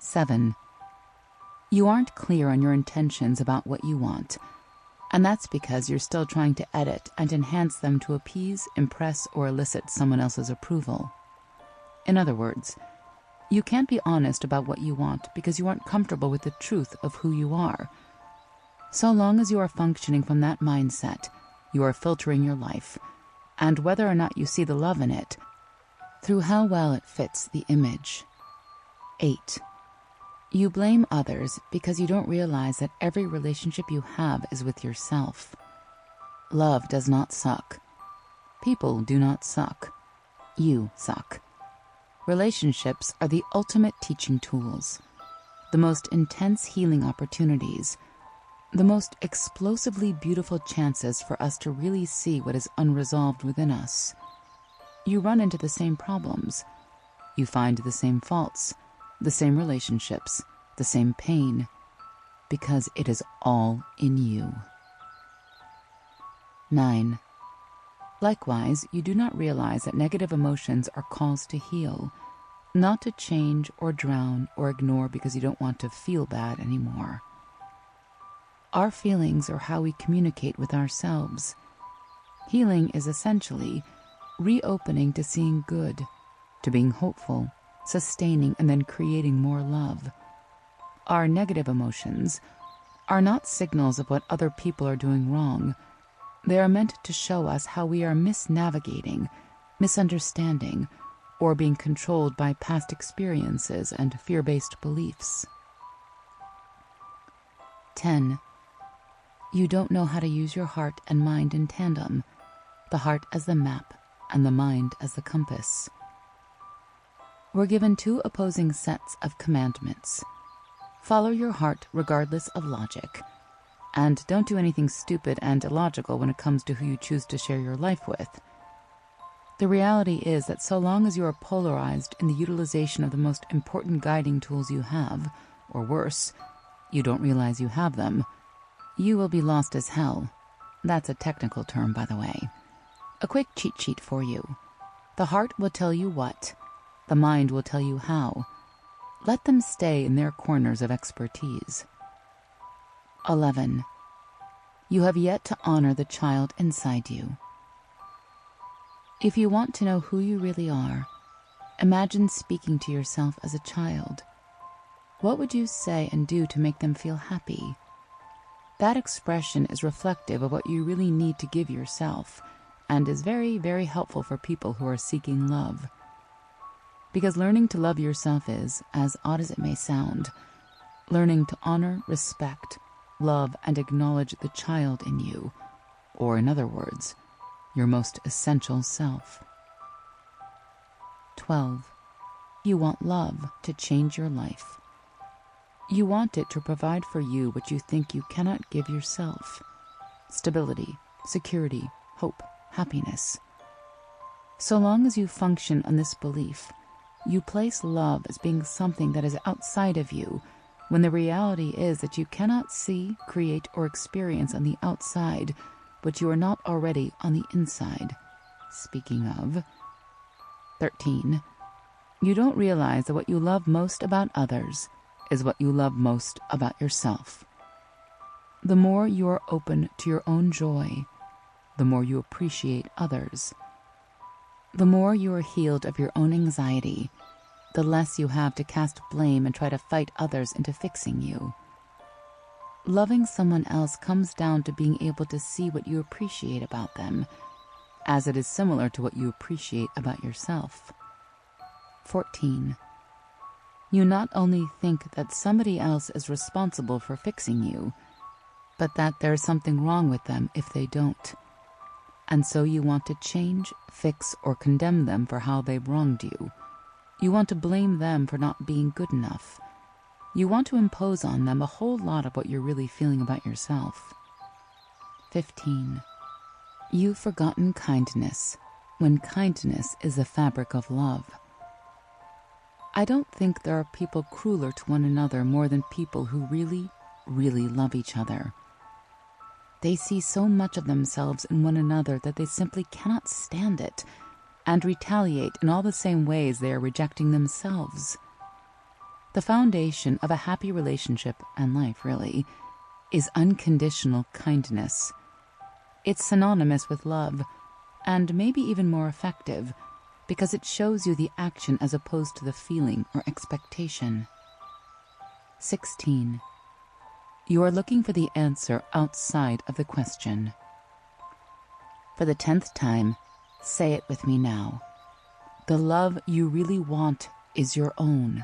7. You aren't clear on your intentions about what you want, and that's because you're still trying to edit and enhance them to appease, impress, or elicit someone else's approval. In other words, you can't be honest about what you want because you aren't comfortable with the truth of who you are. So long as you are functioning from that mindset, you are filtering your life, and whether or not you see the love in it, through how well it fits the image. 8. You blame others because you don't realize that every relationship you have is with yourself. Love does not suck. People do not suck. You suck. Relationships are the ultimate teaching tools, the most intense healing opportunities, the most explosively beautiful chances for us to really see what is unresolved within us. You run into the same problems. You find the same faults, the same relationships, the same pain, because it is all in you. 9. Likewise, you do not realize that negative emotions are calls to heal, not to change or drown or ignore because you don't want to feel bad anymore. Our feelings are how we communicate with ourselves. Healing is essentially reopening to seeing good, to being hopeful, sustaining, and then creating more love. Our negative emotions are not signals of what other people are doing wrong. They are meant to show us how we are misnavigating, misunderstanding, or being controlled by past experiences and fear-based beliefs. 10. You don't know how to use your heart and mind in tandem, the heart as the map and the mind as the compass. We're given two opposing sets of commandments. Follow your heart regardless of logic, and don't do anything stupid and illogical when it comes to who you choose to share your life with. The reality is that so long as you are polarized in the utilization of the most important guiding tools you have, or worse, you don't realize you have them, you will be lost as hell. That's a technical term, by the way. A quick cheat sheet for you. The heart will tell you what. The mind will tell you how. Let them stay in their corners of expertise. 11. You have yet to honor the child inside you. If you want to know who you really are, imagine speaking to yourself as a child. What would you say and do to make them feel happy? That expression is reflective of what you really need to give yourself, and is very, very helpful for people who are seeking love. Because learning to love yourself is, as odd as it may sound, learning to honor, respect, love, and acknowledge the child in you, or in other words, your most essential self. 12. You want love to change your life. You want it to provide for you what you think you cannot give yourself: stability, security, hope, happiness. So long as you function on this belief, you place love as being something that is outside of you, when the reality is that you cannot see, create, or experience on the outside what you are not already on the inside. Speaking of. 13. You don't realize that what you love most about others is what you love most about yourself. The more you are open to your own joy, the more you appreciate others. The more you are healed of your own anxiety, the less you have to cast blame and try to fight others into fixing you. Loving someone else comes down to being able to see what you appreciate about them, as it is similar to what you appreciate about yourself. 14. You not only think that somebody else is responsible for fixing you, but that there is something wrong with them if they don't. And so you want to change, fix, or condemn them for how they've wronged you. You want to blame them for not being good enough. You want to impose on them a whole lot of what you're really feeling about yourself. 15. You've forgotten kindness, when kindness is the fabric of love. I don't think there are people crueler to one another more than people who really, really love each other. They see so much of themselves in one another that they simply cannot stand it, and retaliate in all the same ways they are rejecting themselves. The foundation of a happy relationship and life, really, is unconditional kindness. It's synonymous with love, and maybe even more effective, because it shows you the action as opposed to the feeling or expectation. 16. You are looking for the answer outside of the question. For the 10th time, say it with me now. The love you really want is your own.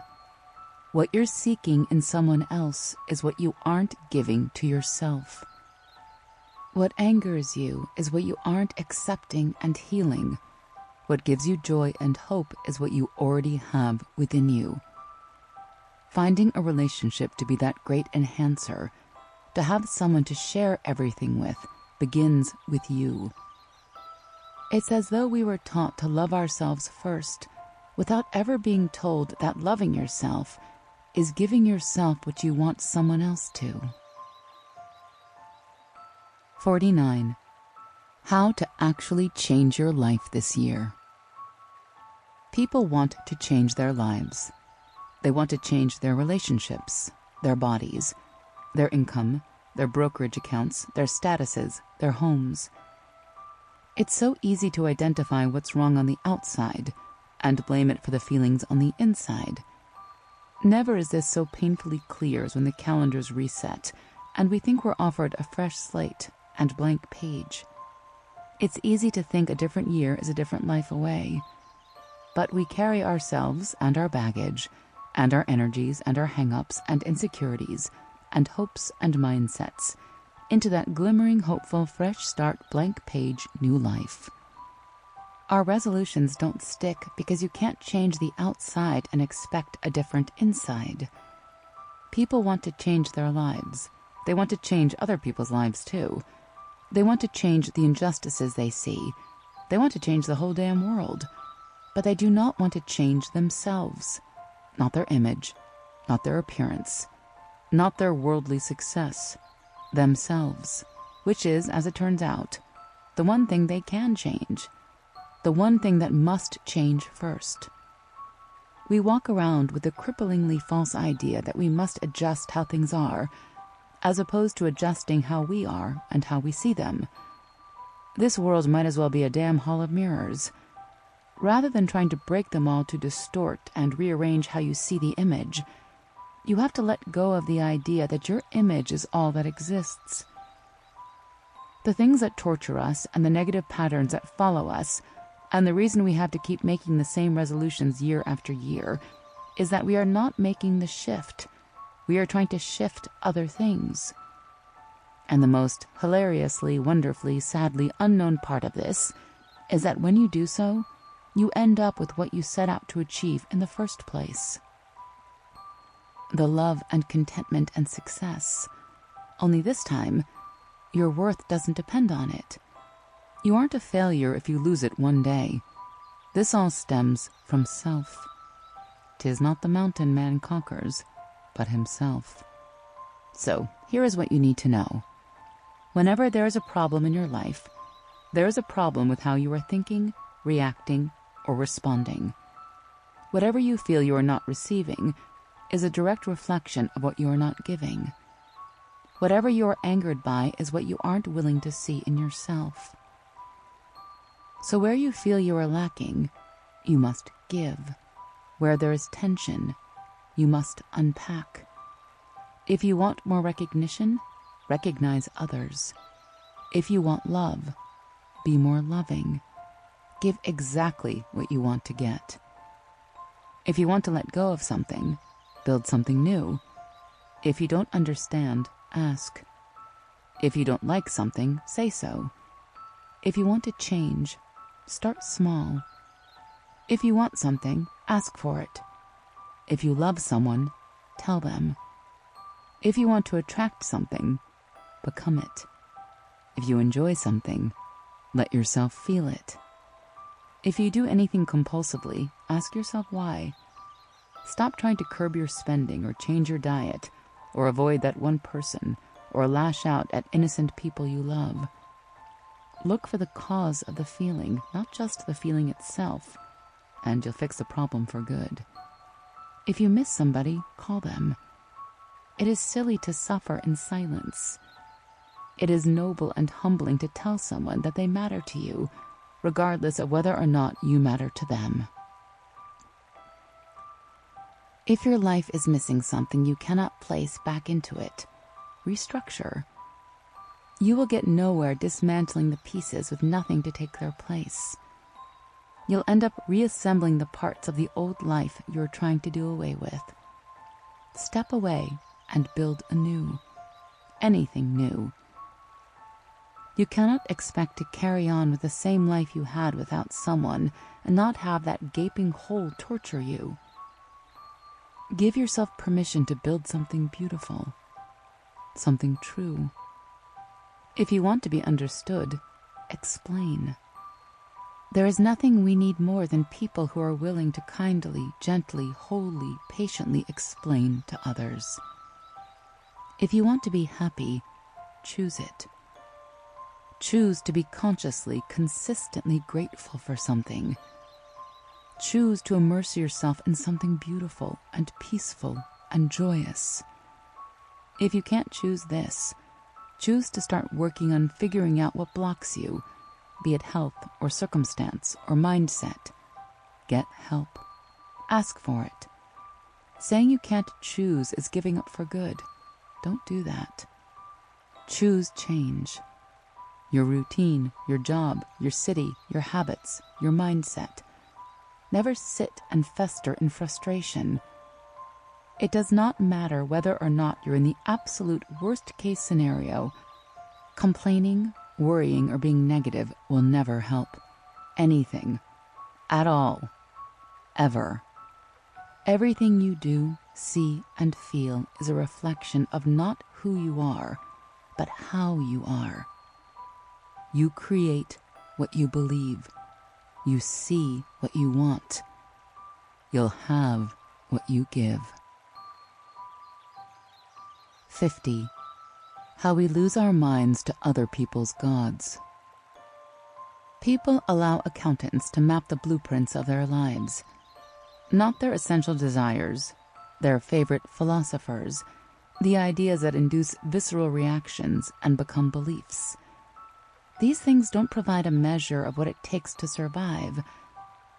What you're seeking in someone else is what you aren't giving to yourself. What angers you is what you aren't accepting and healing. What gives you joy and hope is what you already have within you. Finding a relationship to be that great enhancer, to have someone to share everything with, begins with you. It's as though we were taught to love ourselves first, without ever being told that loving yourself is giving yourself what you want someone else to. 49. How to actually change your life this year. People want to change their lives. They want to change their relationships, their bodies, their income, their brokerage accounts, their statuses, their homes. It's so easy to identify what's wrong on the outside and blame it for the feelings on the inside. Never is this so painfully clear as when the calendars reset and we think we're offered a fresh slate and blank page. It's easy to think a different year is a different life away. But we carry ourselves and our baggage and our energies and our hang-ups and insecurities and hopes and mindsets into that glimmering, hopeful, fresh start, blank page, new life. Our resolutions don't stick because you can't change the outside and expect a different inside. People want to change their lives. They want to change other people's lives too. They want to change the injustices they see. They want to change the whole damn world. But they do not want to change themselves. Not their image, not their appearance, not their worldly success. Themselves, which is, as it turns out, the one thing they can change. The one thing that must change first. We walk around with the cripplingly false idea that we must adjust how things are, as opposed to adjusting how we are and how we see them. This world might as well be a damn hall of mirrors. Rather than trying to break them all to distort and rearrange how you see the image, you have to let go of the idea that your image is all that exists. The things that torture us and the negative patterns that follow us, and the reason we have to keep making the same resolutions year after year, is that we are not making the shift. We are trying to shift other things. And the most hilariously, wonderfully, sadly unknown part of this is that when you do so, you end up with what you set out to achieve in the first place. The love and contentment and success. Only this time, your worth doesn't depend on it. You aren't a failure if you lose it one day. This all stems from self. 'Tis not the mountain man conquers, but himself. So, here is what you need to know. Whenever there is a problem in your life, there is a problem with how you are thinking, reacting, or responding. Whatever you feel you are not receiving is a direct reflection of what you are not giving. Whatever you are angered by is what you aren't willing to see in yourself. So where you feel you are lacking, you must give. Where there is tension, you must unpack. If you want more recognition, recognize others. If you want love, be more loving. Give exactly what you want to get. If you want to let go of something, build something new. If you don't understand, ask. If you don't like something, say so. If you want to change, start small. If you want something, ask for it. If you love someone, tell them. If you want to attract something, become it. If you enjoy something, let yourself feel it. If you do anything compulsively, ask yourself why. Stop trying to curb your spending or change your diet or avoid that one person or lash out at innocent people you love. Look for the cause of the feeling, not just the feeling itself, and you'll fix the problem for good. If you miss somebody, call them. It is silly to suffer in silence. It is noble and humbling to tell someone that they matter to you, regardless of whether or not you matter to them. If your life is missing something you cannot place back into it, restructure. You will get nowhere dismantling the pieces with nothing to take their place. You'll end up reassembling the parts of the old life you're trying to do away with. Step away and build anew. Anything new. You cannot expect to carry on with the same life you had without someone and not have that gaping hole torture you. Give yourself permission to build something beautiful, something true. If you want to be understood, explain. There is nothing we need more than people who are willing to kindly, gently, wholly, patiently explain to others. If you want to be happy, choose it. Choose to be consciously, consistently grateful for something. Choose to immerse yourself in something beautiful and peaceful and joyous. If you can't choose this, choose to start working on figuring out what blocks you, be it health or circumstance or mindset. Get help. Ask for it. Saying you can't choose is giving up for good. Don't do that. Choose change. Your routine, your job, your city, your habits, your mindset. Never sit and fester in frustration. It does not matter whether or not you're in the absolute worst-case scenario. Complaining, worrying, or being negative will never help. Anything. At all. Ever. Everything you do, see, and feel is a reflection of not who you are, but how you are. You create what you believe. You see what you want. You'll have what you give. 50. How we lose our minds to other people's gods. People allow accountants to map the blueprints of their lives. Not their essential desires, their favorite philosophers, the ideas that induce visceral reactions and become beliefs. These things don't provide a measure of what it takes to survive,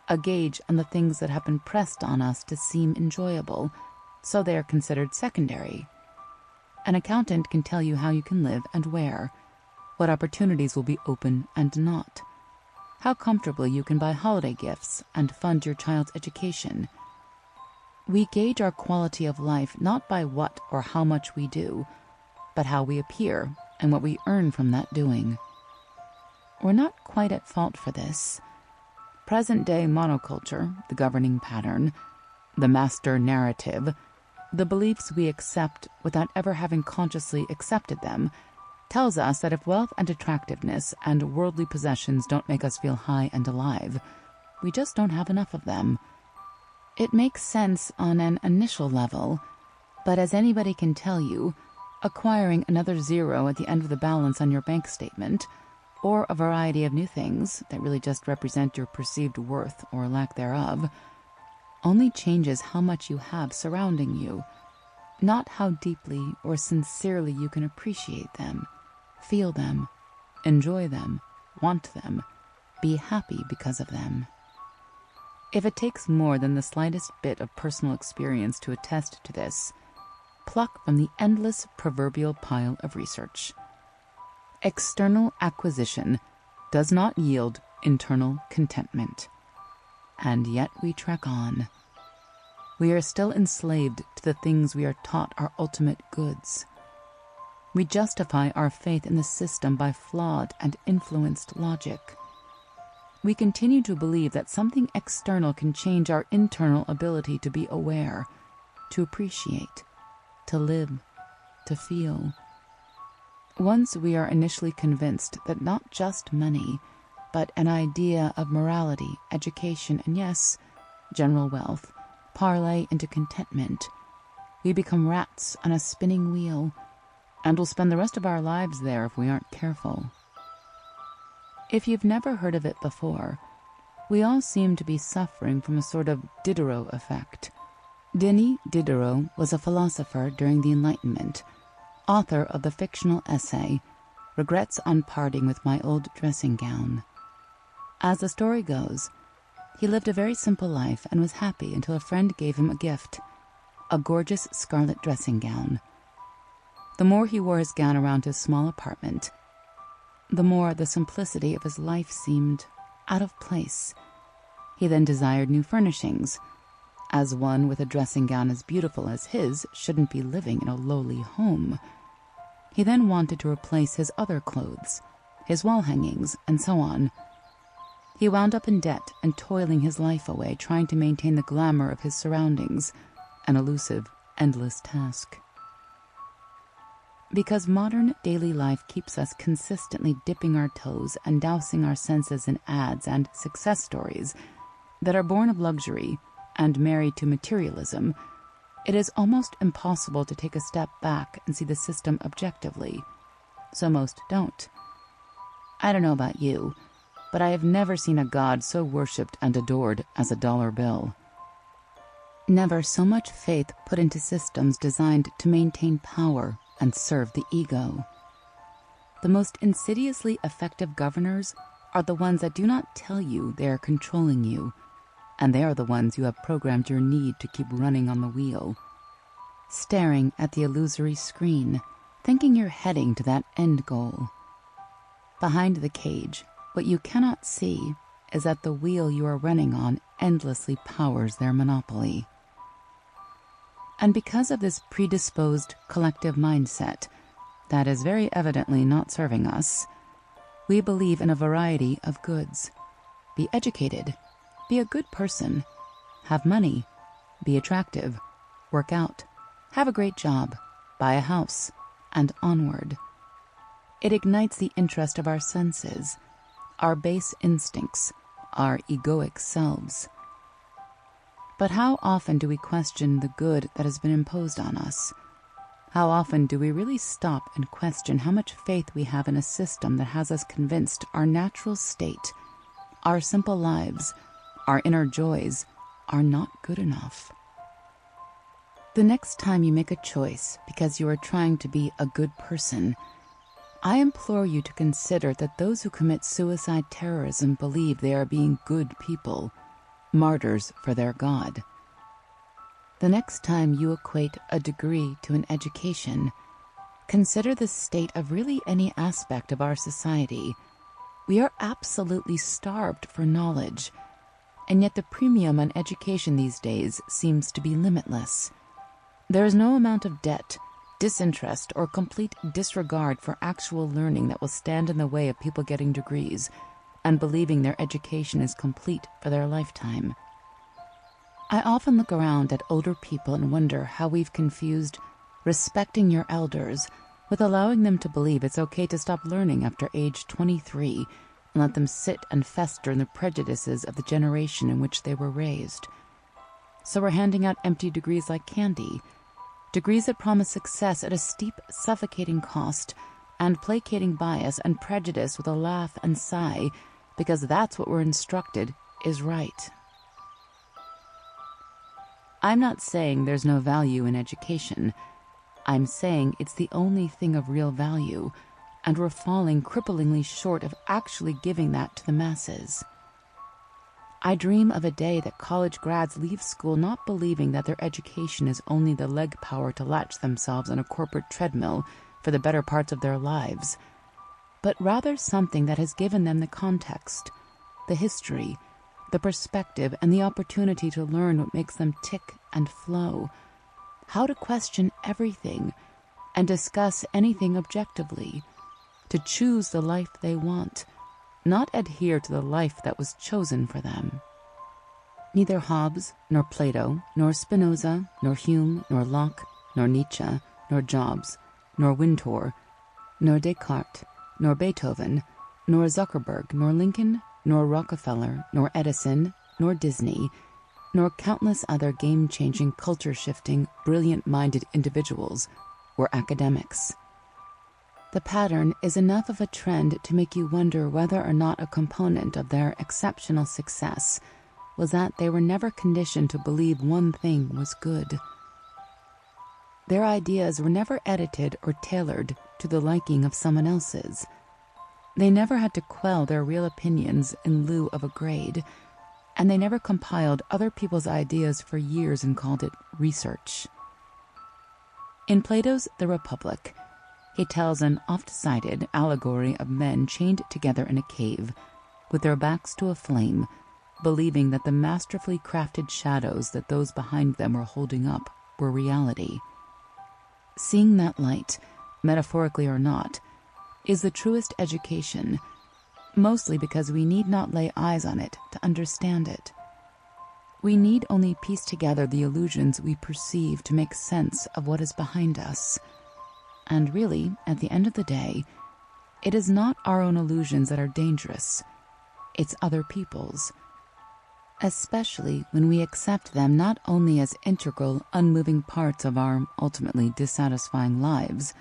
a gauge on the things that have been pressed on us to seem enjoyable, so they are considered secondary. An accountant can tell you how you can live and where, what opportunities will be open and not, how comfortably you can buy holiday gifts and fund your child's education. We gauge our quality of life not by what or how much we do, but how we appear and what we earn from that doing. We're not quite at fault for this. Present-day monoculture, the governing pattern, the master narrative, the beliefs we accept without ever having consciously accepted them, tells us that if wealth and attractiveness and worldly possessions don't make us feel high and alive, we just don't have enough of them. It makes sense on an initial level, but as anybody can tell you, acquiring another zero at the end of the balance on your bank statement, or a variety of new things that really just represent your perceived worth or lack thereof, only changes how much you have surrounding you, not how deeply or sincerely you can appreciate them, feel them, enjoy them, want them, be happy because of them. If it takes more than the slightest bit of personal experience to attest to this, pluck from the endless proverbial pile of research. External acquisition does not yield internal contentment. And yet we trek on. We are still enslaved to the things we are taught are ultimate goods. We justify our faith in the system by flawed and influenced logic. We continue to believe that something external can change our internal ability to be aware, to appreciate, to live, to feel. Once we are initially convinced that not just money, but an idea of morality, education, and yes, general wealth, parlay into contentment, we become rats on a spinning wheel, and will spend the rest of our lives there if we aren't careful. If you've never heard of it before, we all seem to be suffering from a sort of Diderot effect, Denis Diderot was a philosopher during the Enlightenment, author of the fictional essay, Regrets on Parting with My Old Dressing Gown. As the story goes, he lived a very simple life and was happy until a friend gave him a gift, a gorgeous scarlet dressing gown. The more he wore his gown around his small apartment, the more the simplicity of his life seemed out of place. He then desired new furnishings, as one with a dressing gown as beautiful as his shouldn't be living in a lowly home. He then wanted to replace his other clothes, his wall hangings, and so on. He wound up in debt and toiling his life away trying to maintain the glamour of his surroundings, an elusive, endless task. Because modern daily life keeps us consistently dipping our toes and dousing our senses in ads and success stories that are born of luxury and married to materialism, it is almost impossible to take a step back and see the system objectively, so most don't. I don't know about you, but I have never seen a god so worshipped and adored as a dollar bill. Never so much faith put into systems designed to maintain power and serve the ego. The most insidiously effective governors are the ones that do not tell you they are controlling you, and they are the ones you have programmed your need to keep running on the wheel, staring at the illusory screen, thinking you're heading to that end goal. Behind the cage, what you cannot see is that the wheel you are running on endlessly powers their monopoly. And because of this predisposed collective mindset that is very evidently not serving us, we believe in a variety of goods. Be educated, be a good person, have money, be attractive, work out, have a great job, buy a house, and onward. It ignites the interest of our senses, our base instincts, our egoic selves. But how often do we question the good that has been imposed on us? How often do we really stop and question how much faith we have in a system that has us convinced our natural state, our simple lives, our inner joys are not good enough? The next time you make a choice because you are trying to be a good person, I implore you to consider that those who commit suicide terrorism believe they are being good people, martyrs for their God. The next time you equate a degree to an education, consider the state of really any aspect of our society. We are absolutely starved for knowledge, and yet the premium on education these days seems to be limitless. There is no amount of debt, disinterest, or complete disregard for actual learning that will stand in the way of people getting degrees and believing their education is complete for their lifetime. I often look around at older people and wonder how we've confused respecting your elders with allowing them to believe it's okay to stop learning after age 23 and let them sit and fester in the prejudices of the generation in which they were raised. So we're handing out empty degrees like candy, degrees that promise success at a steep, suffocating cost, and placating bias and prejudice with a laugh and sigh, because that's what we're instructed is right. I'm not saying there's no value in education. I'm saying it's the only thing of real value, and we're falling cripplingly short of actually giving that to the masses. I dream of a day that college grads leave school not believing that their education is only the leg power to latch themselves on a corporate treadmill for the better parts of their lives, but rather something that has given them the context, the history, the perspective, and the opportunity to learn what makes them tick and flow, how to question everything and discuss anything objectively, to choose the life they want, not adhere to the life that was chosen for them. Neither Hobbes, nor Plato, nor Spinoza, nor Hume, nor Locke, nor Nietzsche, nor Jobs, nor Wintour, nor Descartes, nor Beethoven, nor Zuckerberg, nor Lincoln, nor Rockefeller, nor Edison, nor Disney, nor countless other game-changing, culture-shifting, brilliant-minded individuals were academics. The pattern is enough of a trend to make you wonder whether or not a component of their exceptional success was that they were never conditioned to believe one thing was good. Their ideas were never edited or tailored to the liking of someone else's. They never had to quell their real opinions in lieu of a grade, and they never compiled other people's ideas for years and called it research. In Plato's The Republic, he tells an oft-cited allegory of men chained together in a cave, with their backs to a flame, believing that the masterfully crafted shadows that those behind them were holding up were reality. Seeing that light, metaphorically or not, is the truest education, mostly because we need not lay eyes on it to understand it. We need only piece together the illusions we perceive to make sense of what is behind us. And really, at the end of the day, it is not our own illusions that are dangerous. It's other people's. Especially when we accept them not only as integral, unmoving parts of our ultimately dissatisfying lives,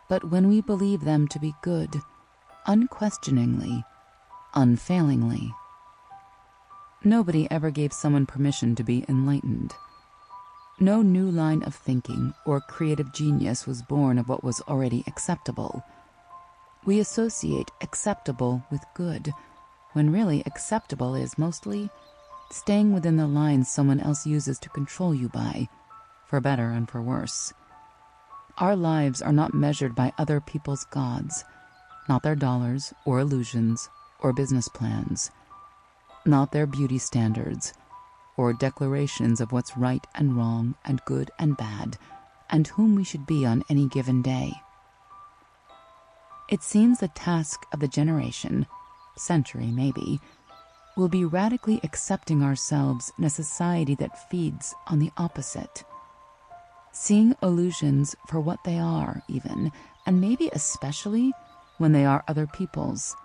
but when we believe them to be good, unquestioningly, unfailingly. Nobody ever gave someone permission to be enlightened. No new line of thinking or creative genius was born of what was already acceptable. We associate acceptable with good, when really acceptable is mostly staying within the lines someone else uses to control you by, for better and for worse. Our lives are not measured by other people's gods, not their dollars or illusions or business plans, not their beauty standards or declarations of what's right and wrong and good and bad and whom we should be on any given day. It seems the task of the generation, century maybe, will be radically accepting ourselves in a society that feeds on the opposite. Seeing illusions for what they are, even, and maybe especially when they are other people's.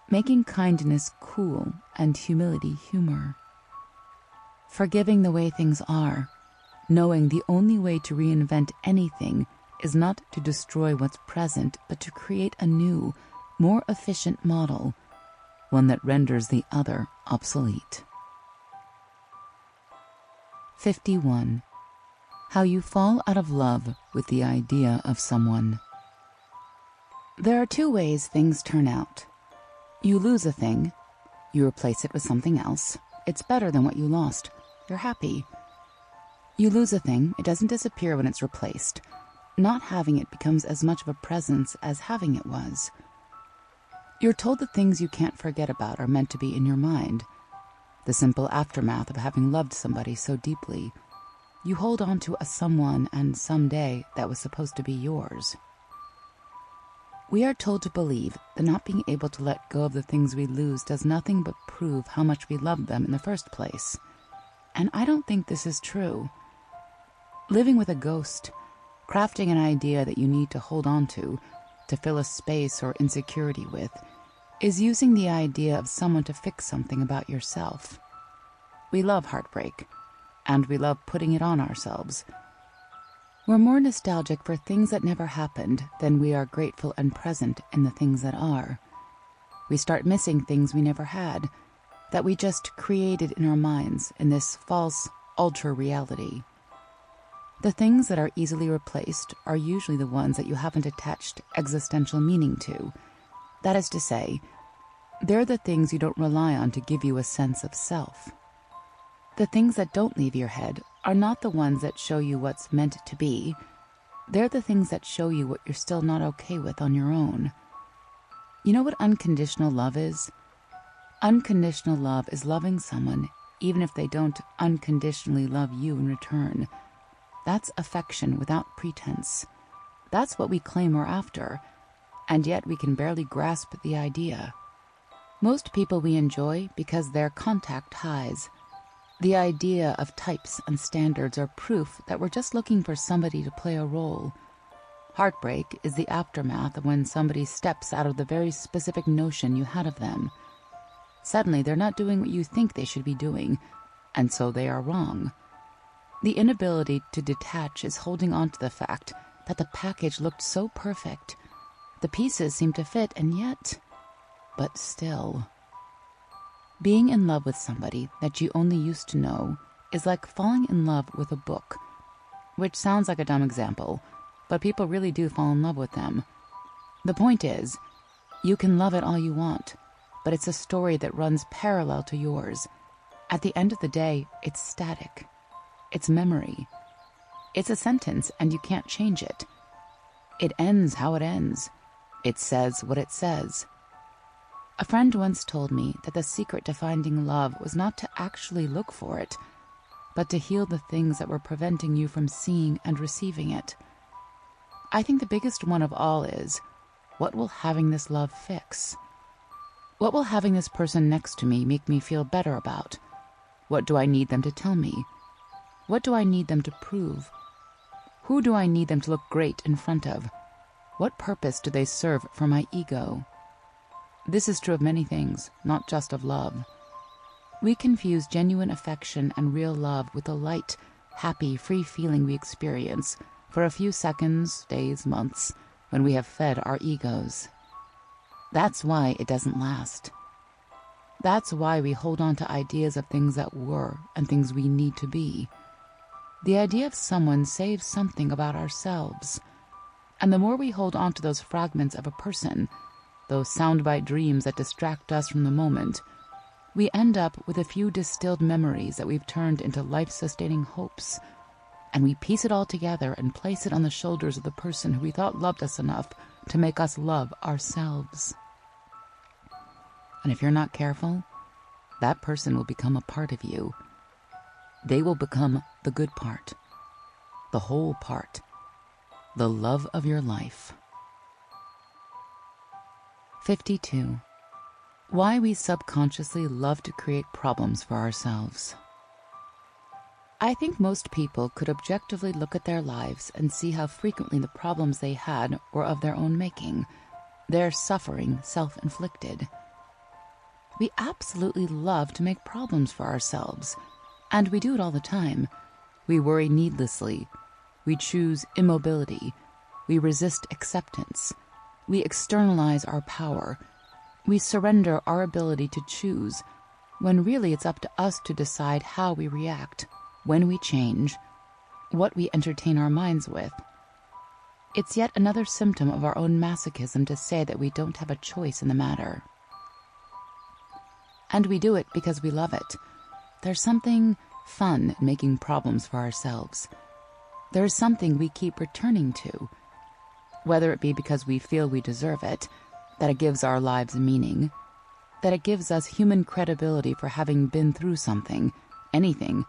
Making kindness cool and humility humor. Forgiving the way things are, knowing the only way to reinvent anything is not to destroy what's present, but to create a new, more efficient model, one that renders the other obsolete. 51. How you fall out of love with the idea of someone. There are two ways things turn out. You lose a thing, you replace it with something else. It's better than what you lost. You're happy. You lose a thing, it doesn't disappear when it's replaced. Not having it becomes as much of a presence as having it was. You're told the things you can't forget about are meant to be in your mind. The simple aftermath of having loved somebody so deeply. You hold on to a someone and someday that was supposed to be yours. We are told to believe that not being able to let go of the things we lose does nothing but prove how much we loved them in the first place. And I don't think this is true. Living with a ghost, crafting an idea that you need to hold on to fill a space or insecurity with, is using the idea of someone to fix something about yourself. We love heartbreak, and we love putting it on ourselves. We're more nostalgic for things that never happened than we are grateful and present in the things that are. We start missing things we never had, that we just created in our minds in this false, ultra-reality. The things that are easily replaced are usually the ones that you haven't attached existential meaning to. That is to say, they're the things you don't rely on to give you a sense of self. The things that don't leave your head are not the ones that show you what's meant to be. They're the things that show you what you're still not okay with on your own. You know what unconditional love is? Unconditional love is loving someone even if they don't unconditionally love you in return. That's affection without pretense. That's what we claim we're after, and yet we can barely grasp the idea. Most people we enjoy because they're contact highs. The idea of types and standards are proof that we're just looking for somebody to play a role. Heartbreak is the aftermath of when somebody steps out of the very specific notion you had of them. Suddenly they're not doing what you think they should be doing, and so they are wrong. The inability to detach is holding on to the fact that the package looked so perfect. The pieces seemed to fit, and yet, but still. Being in love with somebody that you only used to know is like falling in love with a book, which sounds like a dumb example, but people really do fall in love with them. The point is, you can love it all you want, but it's a story that runs parallel to yours. At the end of the day, it's static. It's memory. It's a sentence and you can't change it. It ends how it ends. It says what it says. A friend once told me that the secret to finding love was not to actually look for it, but to heal the things that were preventing you from seeing and receiving it. I think the biggest one of all is, what will having this love fix? What will having this person next to me make me feel better about? What do I need them to tell me? What do I need them to prove? Who do I need them to look great in front of? What purpose do they serve for my ego? This is true of many things, not just of love. We confuse genuine affection and real love with the light, happy, free feeling we experience for a few seconds, days, months, when we have fed our egos. That's why it doesn't last. That's why we hold on to ideas of things that were and things we need to be. The idea of someone saves something about ourselves. And the more we hold on to those fragments of a person, those soundbite dreams that distract us from the moment, we end up with a few distilled memories that we've turned into life-sustaining hopes, and we piece it all together and place it on the shoulders of the person who we thought loved us enough to make us love ourselves. And if you're not careful, that person will become a part of you. They will become the good part, the whole part, the love of your life. 52. Why we subconsciously love to create problems for ourselves. I think most people could objectively look at their lives and see how frequently the problems they had were of their own making, their suffering self-inflicted. We absolutely love to make problems for ourselves, and we do it all the time. We worry needlessly. We choose immobility. We resist acceptance. We externalize our power. We surrender our ability to choose, when really it's up to us to decide how we react, when we change, what we entertain our minds with. It's yet another symptom of our own masochism to say that we don't have a choice in the matter. And we do it because we love it. There's something fun in making problems for ourselves. There's something we keep returning to, whether it be because we feel we deserve it, that it gives our lives meaning, that it gives us human credibility for having been through something, anything.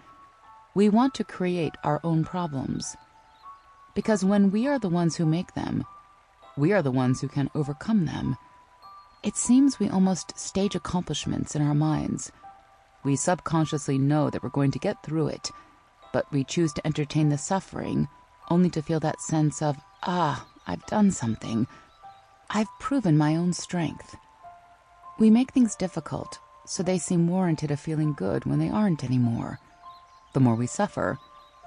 We want to create our own problems. Because when we are the ones who make them, we are the ones who can overcome them. It seems we almost stage accomplishments in our minds. We subconsciously know that we're going to get through it, but we choose to entertain the suffering only to feel that sense of, I've done something. I've proven my own strength. We make things difficult, so they seem warranted of feeling good when they aren't anymore. The more we suffer,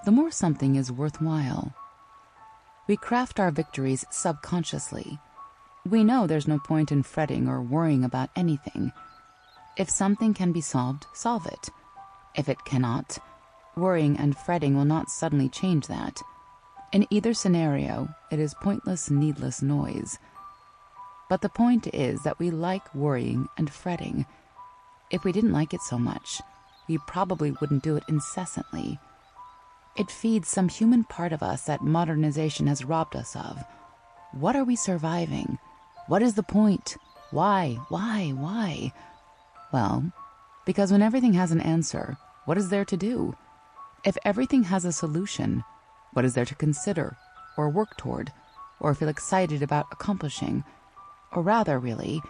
the more something is worthwhile. We craft our victories subconsciously. We know there's no point in fretting or worrying about anything. If something can be solved, solve it. If it cannot, worrying and fretting will not suddenly change that. In either scenario, it is pointless, needless noise. But the point is that we like worrying and fretting. If we didn't like it so much, we probably wouldn't do it incessantly. It feeds some human part of us that modernization has robbed us of. What are we surviving? What is the point? Why? Well, because when everything has an answer, what is there to do? If everything has a solution, what is there to consider, or work toward, or feel excited about accomplishing? Or rather, really,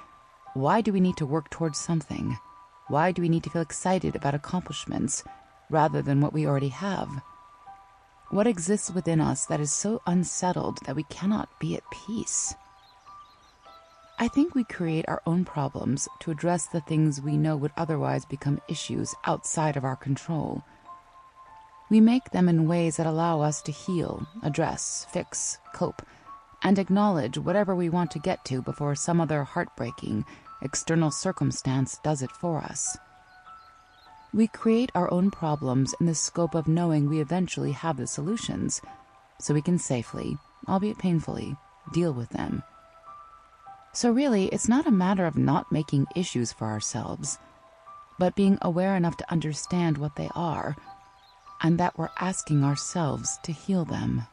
why do we need to work towards something? Why do we need to feel excited about accomplishments rather than what we already have? What exists within us that is so unsettled that we cannot be at peace? I think we create our own problems to address the things we know would otherwise become issues outside of our control. We make them in ways that allow us to heal, address, fix, cope, and acknowledge whatever we want to get to before some other heartbreaking, external circumstance does it for us. We create our own problems in the scope of knowing we eventually have the solutions, so we can safely, albeit painfully, deal with them. So really, it's not a matter of not making issues for ourselves, but being aware enough to understand what they are, and that we're asking ourselves to heal them.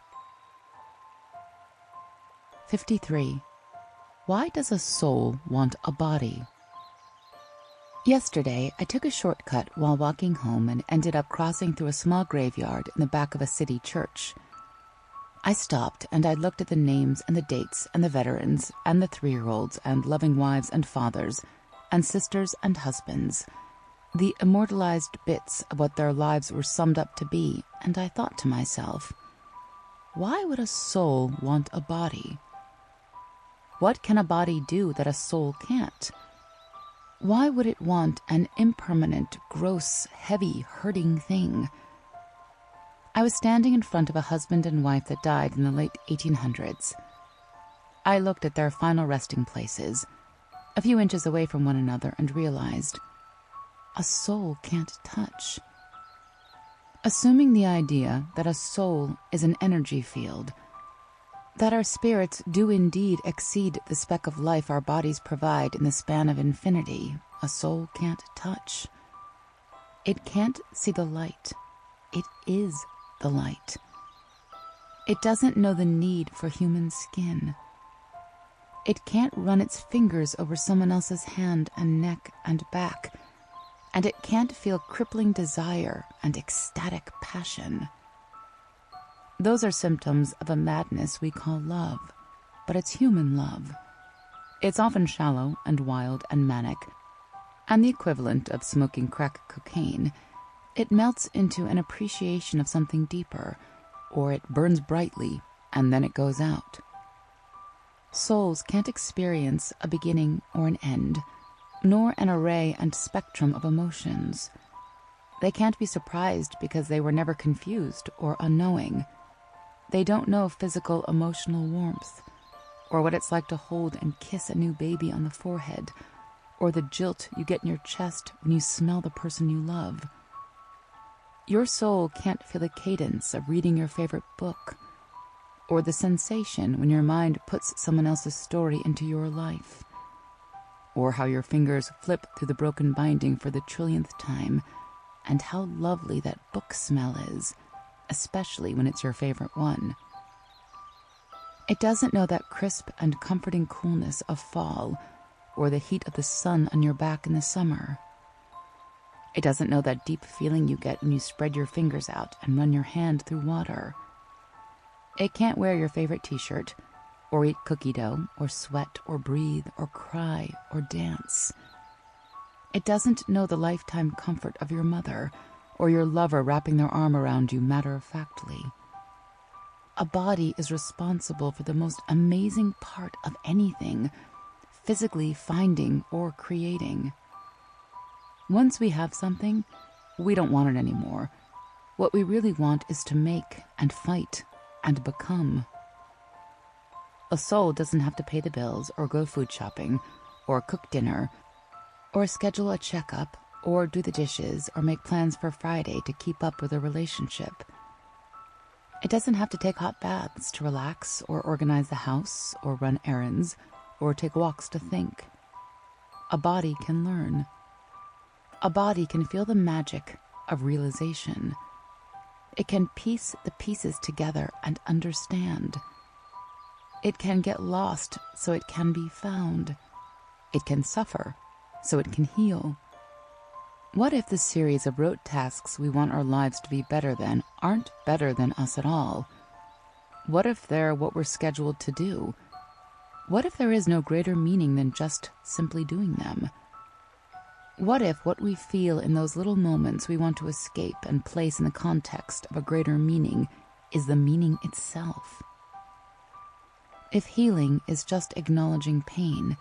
53. Why does a soul want a body? Yesterday, I took a shortcut while walking home and ended up crossing through a small graveyard in the back of a city church. I stopped and I looked at the names and the dates and the veterans and the 3-year-olds and loving wives and fathers and sisters and husbands, the immortalized bits of what their lives were summed up to be, and I thought to myself, why would a soul want a body? What can a body do that a soul can't? Why would it want an impermanent, gross, heavy, hurting thing? I was standing in front of a husband and wife that died in the late 1800s. I looked at their final resting places, a few inches away from one another, and realized a soul can't touch. Assuming the idea that a soul is an energy field, that our spirits do indeed exceed the speck of life our bodies provide in the span of infinity, a soul can't touch. It can't see the light. It is the light. It doesn't know the need for human skin. It can't run its fingers over someone else's hand and neck and back, and it can't feel crippling desire and ecstatic passion. Those are symptoms of a madness we call love, but it's human love. It's often shallow and wild and manic, and the equivalent of smoking crack cocaine. It melts into an appreciation of something deeper, or it burns brightly and then it goes out. Souls can't experience a beginning or an end, nor an array and spectrum of emotions. They can't be surprised because they were never confused or unknowing. They don't know physical emotional warmth, or what it's like to hold and kiss a new baby on the forehead, or the jolt you get in your chest when you smell the person you love. Your soul can't feel the cadence of reading your favorite book, or the sensation when your mind puts someone else's story into your life, or how your fingers flip through the broken binding for the trillionth time, and how lovely that book smell is, especially when it's your favorite one. It doesn't know that crisp and comforting coolness of fall, or the heat of the sun on your back in the summer. It doesn't know that deep feeling you get when you spread your fingers out and run your hand through water. It can't wear your favorite t-shirt, or eat cookie dough, or sweat, or breathe, or cry, or dance. It doesn't know the lifetime comfort of your mother, or your lover wrapping their arm around you matter-of-factly. A body is responsible for the most amazing part of anything, physically finding or creating. Once we have something, we don't want it anymore. What we really want is to make and fight and become. A soul doesn't have to pay the bills or go food shopping or cook dinner or schedule a checkup or do the dishes or make plans for Friday to keep up with a relationship. It doesn't have to take hot baths to relax or organize the house or run errands or take walks to think. A body can learn. A body can feel the magic of realization. It can piece the pieces together and understand. It can get lost so it can be found. It can suffer so it can heal. What if the series of rote tasks we want our lives to be better than aren't better than us at all? What if they're what we're scheduled to do? What if there is no greater meaning than just simply doing them? What if what we feel in those little moments we want to escape and place in the context of a greater meaning is the meaning itself? If healing is just acknowledging pain,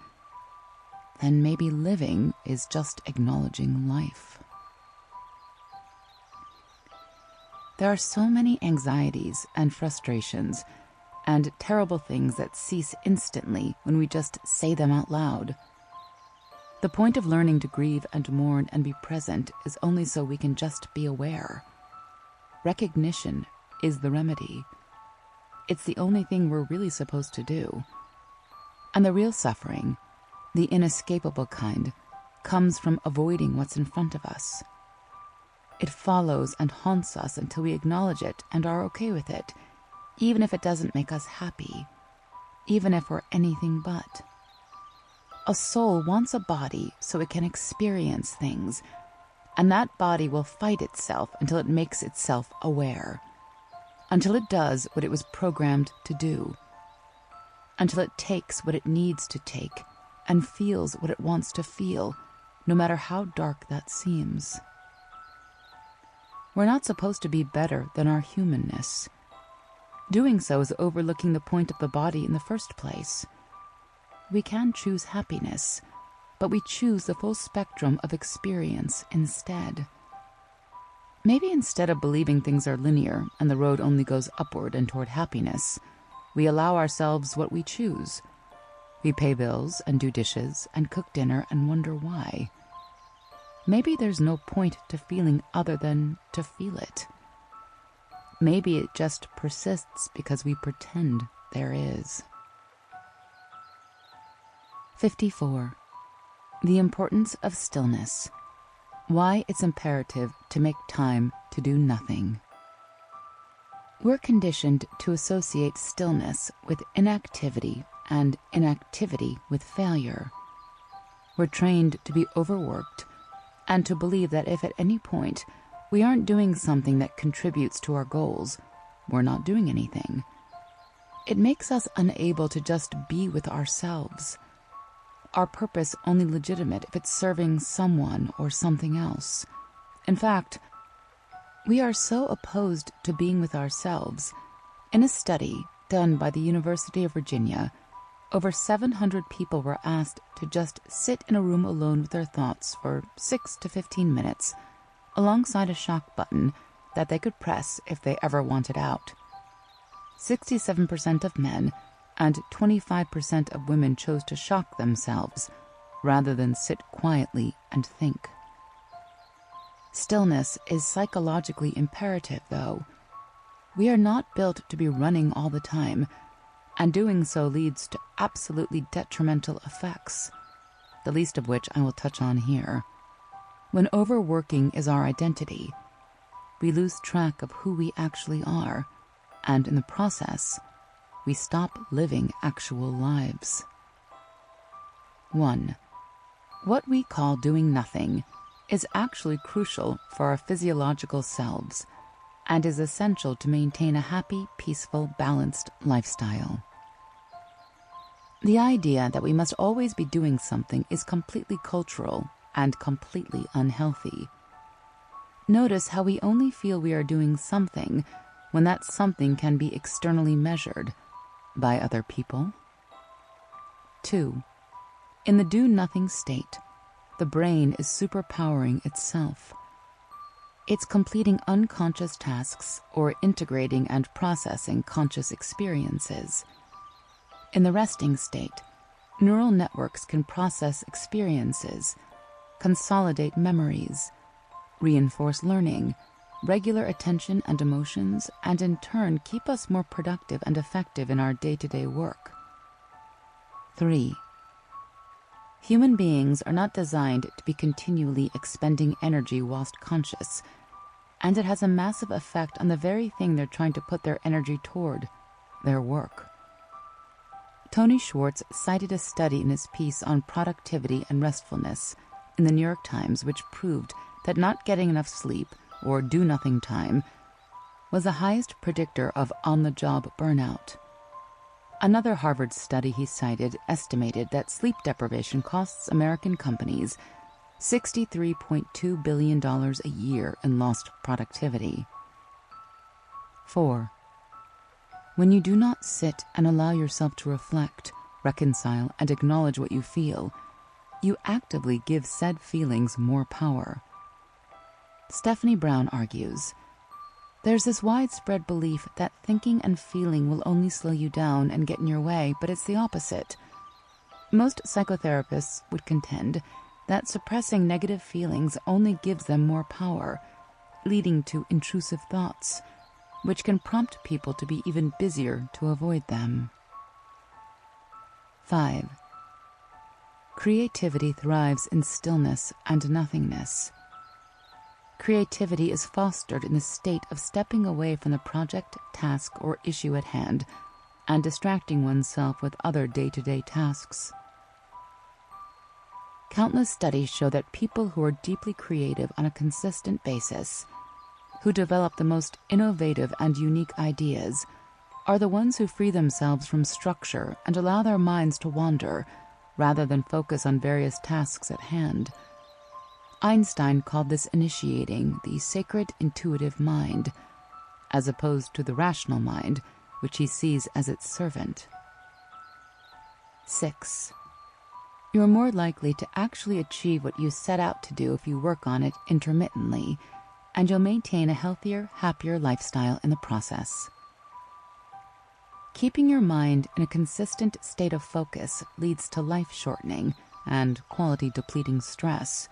then maybe living is just acknowledging life. There are so many anxieties and frustrations and terrible things that cease instantly when we just say them out loud. The point of learning to grieve and mourn and be present is only so we can just be aware. Recognition is the remedy. It's the only thing we're really supposed to do. And the real suffering, the inescapable kind, comes from avoiding what's in front of us. It follows and haunts us until we acknowledge it and are okay with it, even if it doesn't make us happy, even if we're anything but. A soul wants a body so it can experience things, and that body will fight itself until it makes itself aware, until it does what it was programmed to do, until it takes what it needs to take and feels what it wants to feel, no matter how dark that seems. We're not supposed to be better than our humanness. Doing so is overlooking the point of the body in the first place. We can choose happiness, but we choose the full spectrum of experience instead. Maybe instead of believing things are linear and the road only goes upward and toward happiness, we allow ourselves what we choose. We pay bills and do dishes and cook dinner and wonder why. Maybe there's no point to feeling other than to feel it. Maybe it just persists because we pretend there is. 54. The importance of stillness. Why it's imperative to make time to do nothing. We're conditioned to associate stillness with inactivity and inactivity with failure. We're trained to be overworked and to believe that if at any point we aren't doing something that contributes to our goals, we're not doing anything. It makes us unable to just be with ourselves. Our purpose only legitimate if it's serving someone or something else. In fact, we are so opposed to being with ourselves. In a study done by the University of Virginia, over 700 people were asked to just sit in a room alone with their thoughts for 6 to 15 minutes, alongside a shock button that they could press if they ever wanted out. 67% of men and 25% of women chose to shock themselves rather than sit quietly and think. Stillness is psychologically imperative, though. We are not built to be running all the time, and doing so leads to absolutely detrimental effects, the least of which I will touch on here. When overworking is our identity, we lose track of who we actually are, and in the process, we stop living actual lives. 1. What we call doing nothing is actually crucial for our physiological selves and is essential to maintain a happy, peaceful, balanced lifestyle. The idea that we must always be doing something is completely cultural and completely unhealthy. Notice how we only feel we are doing something when that something can be externally measured by other people. 2. In the do-nothing state, the brain is superpowering itself. It's completing unconscious tasks or integrating and processing conscious experiences. In the resting state, neural networks can process experiences, consolidate memories, reinforce learning, regular attention and emotions, and in turn keep us more productive and effective in our day-to-day work. 3. Human beings are not designed to be continually expending energy whilst conscious, and it has a massive effect on the very thing they're trying to put their energy toward, their work. Tony Schwartz cited a study in his piece on productivity and restfulness in the New York Times which proved that not getting enough sleep or do-nothing time was the highest predictor of on-the-job burnout. Another Harvard study he cited estimated that sleep deprivation costs American companies $63.2 billion a year in lost productivity. 4. When you do not sit and allow yourself to reflect, reconcile, and acknowledge what you feel, you actively give said feelings more power. Stephanie Brown argues, there's this widespread belief that thinking and feeling will only slow you down and get in your way, but it's the opposite. Most psychotherapists would contend that suppressing negative feelings only gives them more power, leading to intrusive thoughts, which can prompt people to be even busier to avoid them. 5. Creativity thrives in stillness and nothingness. Creativity is fostered in the state of stepping away from the project, task, or issue at hand and distracting oneself with other day-to-day tasks. Countless studies show that people who are deeply creative on a consistent basis, who develop the most innovative and unique ideas, are the ones who free themselves from structure and allow their minds to wander, rather than focus on various tasks at hand. Einstein called this initiating the sacred intuitive mind, as opposed to the rational mind, which he sees as its servant. 6. You're more likely to actually achieve what you set out to do if you work on it intermittently, and you'll maintain a healthier, happier lifestyle in the process. Keeping your mind in a consistent state of focus leads to life-shortening and quality-depleting stress.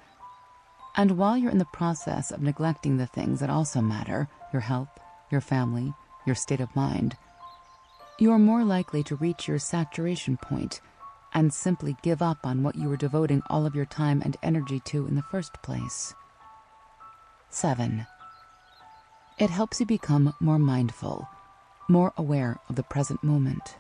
And while you're in the process of neglecting the things that also matter, your health, your family, your state of mind, you are more likely to reach your saturation point and simply give up on what you were devoting all of your time and energy to in the first place. 7. It helps you become more mindful, more aware of the present moment.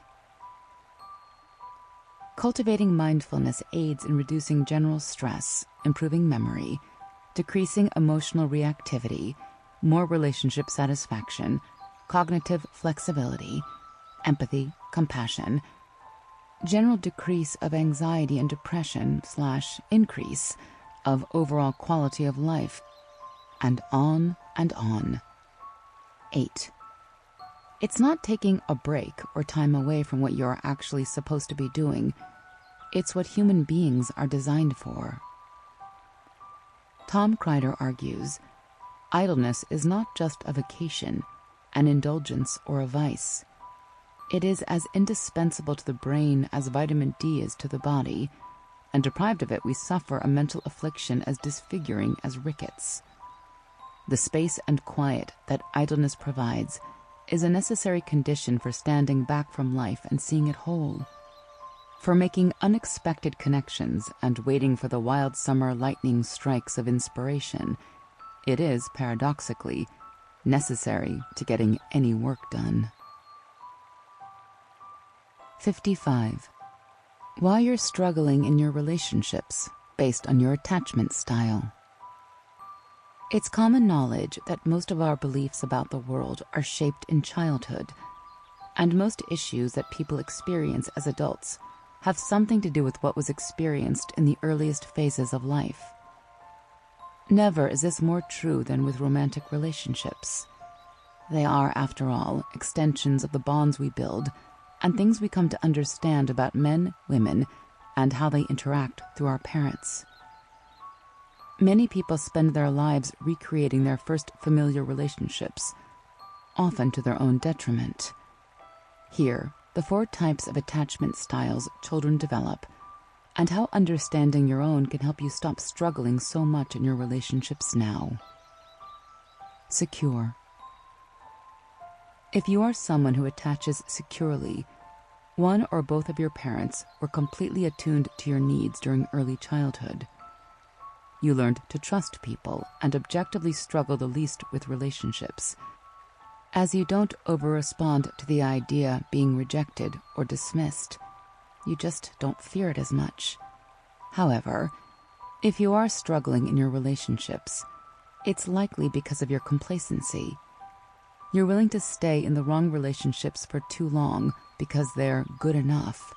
Cultivating mindfulness aids in reducing general stress, improving memory, decreasing emotional reactivity, more relationship satisfaction, cognitive flexibility, empathy, compassion, general decrease of anxiety and depression / increase of overall quality of life, and on and on. 8. It's not taking a break or time away from what you're actually supposed to be doing. It's what human beings are designed for. Tom Crider argues, idleness is not just a vacation, an indulgence, or a vice. It is as indispensable to the brain as vitamin D is to the body, and deprived of it we suffer a mental affliction as disfiguring as rickets. The space and quiet that idleness provides is a necessary condition for standing back from life and seeing it whole, for making unexpected connections and waiting for the wild summer lightning strikes of inspiration. It is, paradoxically, necessary to getting any work done. 55. Why you're struggling in your relationships based on your attachment style. It's common knowledge that most of our beliefs about the world are shaped in childhood, and most issues that people experience as adults have something to do with what was experienced in the earliest phases of life. Never is this more true than with romantic relationships. They are, after all, extensions of the bonds we build and things we come to understand about men, women, and how they interact through our parents. Many people spend their lives recreating their first familiar relationships, often to their own detriment. Here, the 4 types of attachment styles children develop, and how understanding your own can help you stop struggling so much in your relationships now. Secure. If you are someone who attaches securely, one or both of your parents were completely attuned to your needs during early childhood. You learned to trust people and objectively struggle the least with relationships, as you don't over-respond to the idea being rejected or dismissed. You just don't fear it as much. However, if you are struggling in your relationships, it's likely because of your complacency. You're willing to stay in the wrong relationships for too long because they're good enough.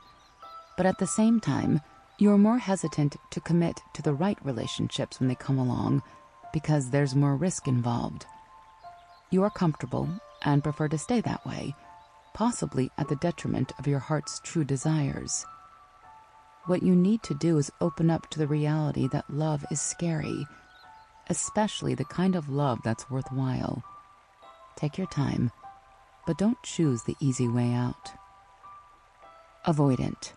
But at the same time, you're more hesitant to commit to the right relationships when they come along because there's more risk involved. You are comfortable and prefer to stay that way, possibly at the detriment of your heart's true desires. What you need to do is open up to the reality that love is scary, especially the kind of love that's worthwhile. Take your time, but don't choose the easy way out. Avoidant.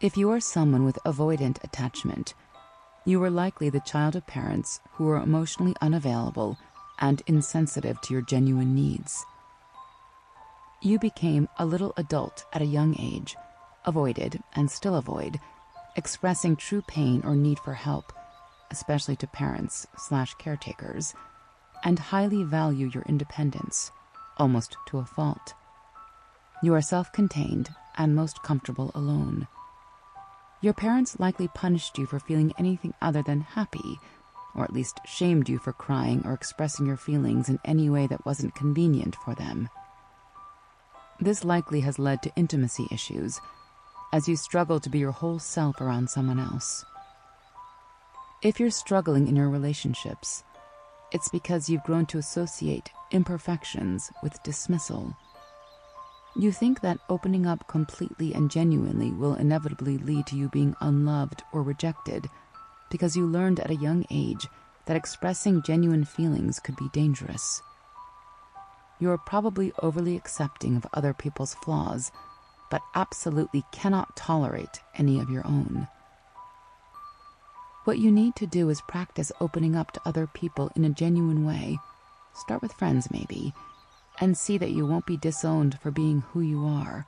If you are someone with avoidant attachment, You were likely the child of parents who were emotionally unavailable and insensitive to your genuine needs. You became a little adult at a young age, avoided and still avoid expressing true pain or need for help, especially to parents/caretakers, and highly value your independence, almost to a fault. You are self-contained and most comfortable alone. Your parents likely punished you for feeling anything other than happy, or at least shamed you for crying or expressing your feelings in any way that wasn't convenient for them. This likely has led to intimacy issues, as you struggle to be your whole self around someone else. If you're struggling in your relationships, it's because you've grown to associate imperfections with dismissal. You think that opening up completely and genuinely will inevitably lead to you being unloved or rejected because you learned at a young age that expressing genuine feelings could be dangerous. You are probably overly accepting of other people's flaws, but absolutely cannot tolerate any of your own. What you need to do is practice opening up to other people in a genuine way. Start with friends, maybe, and see that you won't be disowned for being who you are.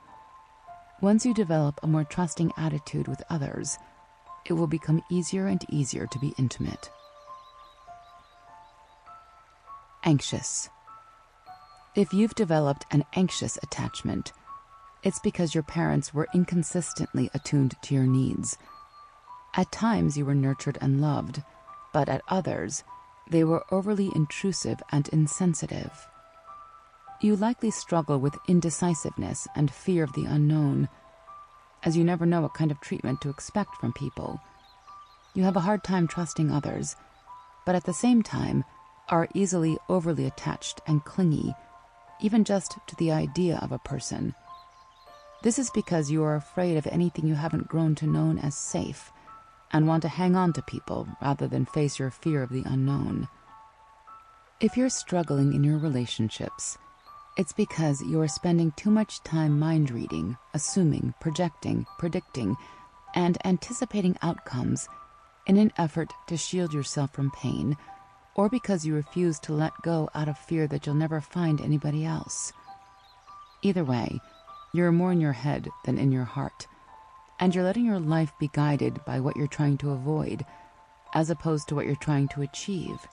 Once you develop a more trusting attitude with others, it will become easier and easier to be intimate. Anxious. If you've developed an anxious attachment, it's because your parents were inconsistently attuned to your needs. At times you were nurtured and loved, but at others, they were overly intrusive and insensitive. You likely struggle with indecisiveness and fear of the unknown, as you never know what kind of treatment to expect from people. You have a hard time trusting others, but at the same time are easily overly attached and clingy, even just to the idea of a person. This is because you are afraid of anything you haven't grown to know as safe, and want to hang on to people rather than face your fear of the unknown. If you're struggling in your relationships, it's because you are spending too much time mind-reading, assuming, projecting, predicting, and anticipating outcomes in an effort to shield yourself from pain, or because you refuse to let go out of fear that you'll never find anybody else. Either way, you're more in your head than in your heart, and you're letting your life be guided by what you're trying to avoid, as opposed to what you're trying to achieve.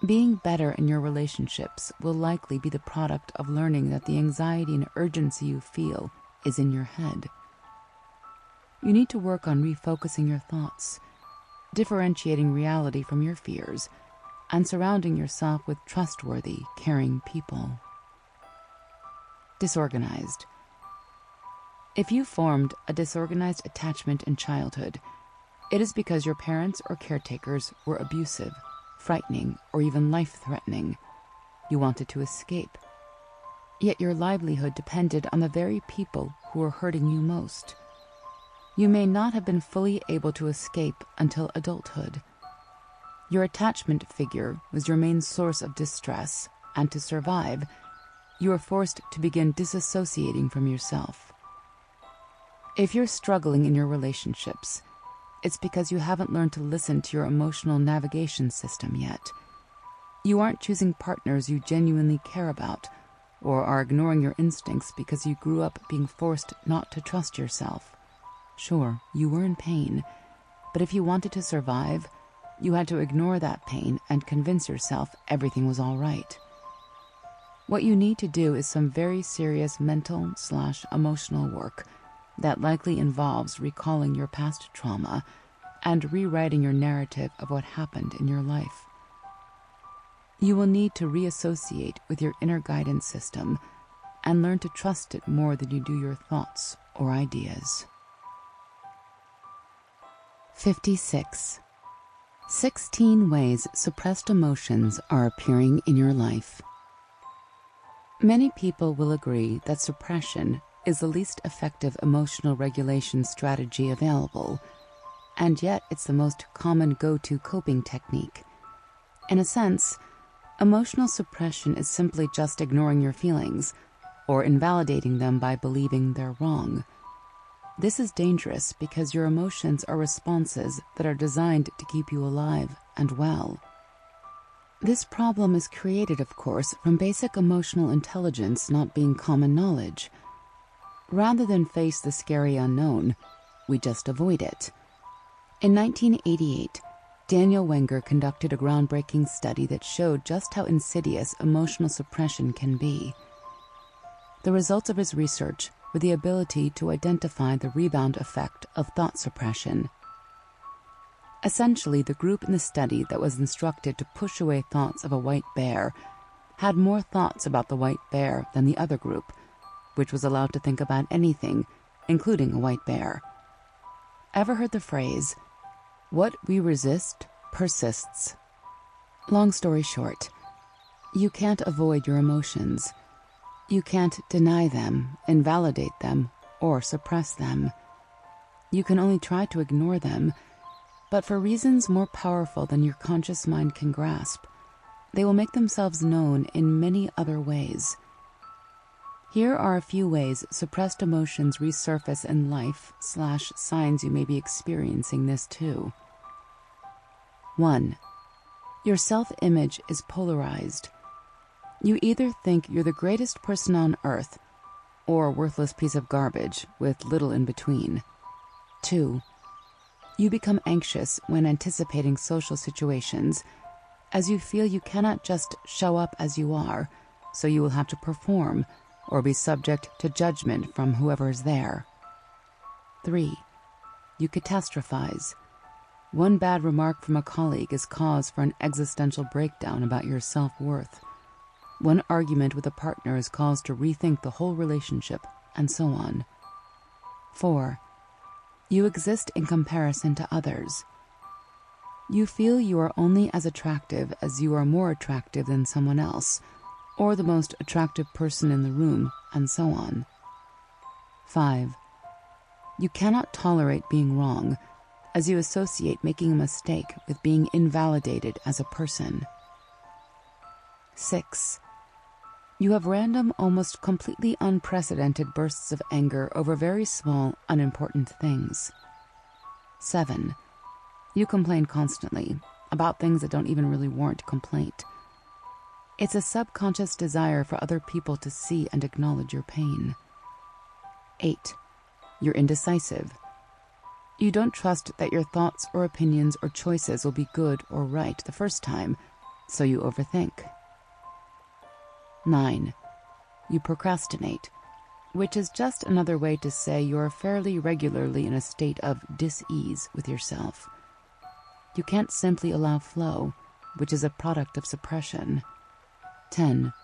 Being better in your relationships will likely be the product of learning that the anxiety and urgency you feel is in your head. You need to work on refocusing your thoughts, differentiating reality from your fears, and surrounding yourself with trustworthy, caring people. Disorganized. If you formed a disorganized attachment in childhood, it is because your parents or caretakers were abusive, frightening, or even life-threatening. You wanted to escape. Yet your livelihood depended on the very people who were hurting you most. You may not have been fully able to escape until adulthood. Your attachment figure was your main source of distress, and to survive, you were forced to begin disassociating from yourself. If you're struggling in your relationships, it's because you haven't learned to listen to your emotional navigation system yet. You aren't choosing partners you genuinely care about, or are ignoring your instincts because you grew up being forced not to trust yourself. Sure, you were in pain, but if you wanted to survive, you had to ignore that pain and convince yourself everything was all right. What you need to do is some very serious mental/emotional work that likely involves recalling your past trauma and rewriting your narrative of what happened in your life. You will need to reassociate with your inner guidance system and learn to trust it more than you do your thoughts or ideas. 56. 16 ways suppressed emotions are appearing in your life. Many people will agree that suppression is the least effective emotional regulation strategy available, and yet it's the most common go-to coping technique. In a sense, emotional suppression is simply just ignoring your feelings, or invalidating them by believing they're wrong. This is dangerous because your emotions are responses that are designed to keep you alive and well. This problem is created, of course, from basic emotional intelligence not being common knowledge. Rather than face the scary unknown, we just avoid it. In 1988, Daniel Wenger conducted a groundbreaking study that showed just how insidious emotional suppression can be. The results of his research were the ability to identify the rebound effect of thought suppression. Essentially, the group in the study that was instructed to push away thoughts of a white bear had more thoughts about the white bear than the other group, which was allowed to think about anything, including a white bear. Ever heard the phrase, "What we resist persists"? Long story short, you can't avoid your emotions. You can't deny them, invalidate them, or suppress them. You can only try to ignore them, but for reasons more powerful than your conscious mind can grasp, they will make themselves known in many other ways. Here are a few ways suppressed emotions resurface in life / signs you may be experiencing this too. 1. Your self-image is polarized. You either think you're the greatest person on earth or a worthless piece of garbage with little in between. 2. You become anxious when anticipating social situations, as you feel you cannot just show up as you are, so you will have to perform or be subject to judgment from whoever is there. 3. You catastrophize. One bad remark from a colleague is cause for an existential breakdown about your self-worth. One argument with a partner is cause to rethink the whole relationship, and so on. 4. You exist in comparison to others. You feel you are only as attractive as you are more attractive than someone else, or the most attractive person in the room, and so on. 5. You cannot tolerate being wrong, as you associate making a mistake with being invalidated as a person. 6. You have random, almost completely unprecedented bursts of anger over very small, unimportant things. 7. You complain constantly about things that don't even really warrant complaint. It's a subconscious desire for other people to see and acknowledge your pain. 8. You're indecisive. You don't trust that your thoughts or opinions or choices will be good or right the first time, so you overthink. 9. You procrastinate, which is just another way to say you're fairly regularly in a state of dis-ease with yourself. You can't simply allow flow, which is a product of suppression. 10.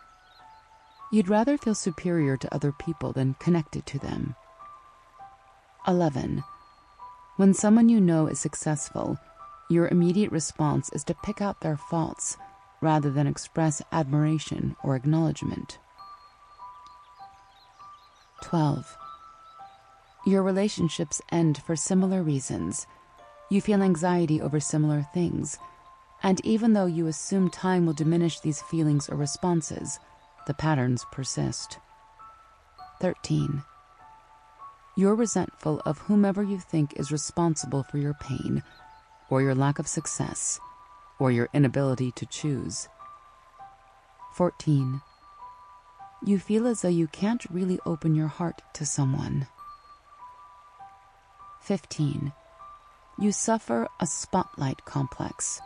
You'd rather feel superior to other people than connected to them. 11. When someone you know is successful, your immediate response is to pick out their faults rather than express admiration or acknowledgement. 12. Your relationships end for similar reasons. You feel anxiety over similar things, and even though you assume time will diminish these feelings or responses, the patterns persist. 13. You're resentful of whomever you think is responsible for your pain, or your lack of success, or your inability to choose. 14. You feel as though you can't really open your heart to someone. 15. You suffer a spotlight complex,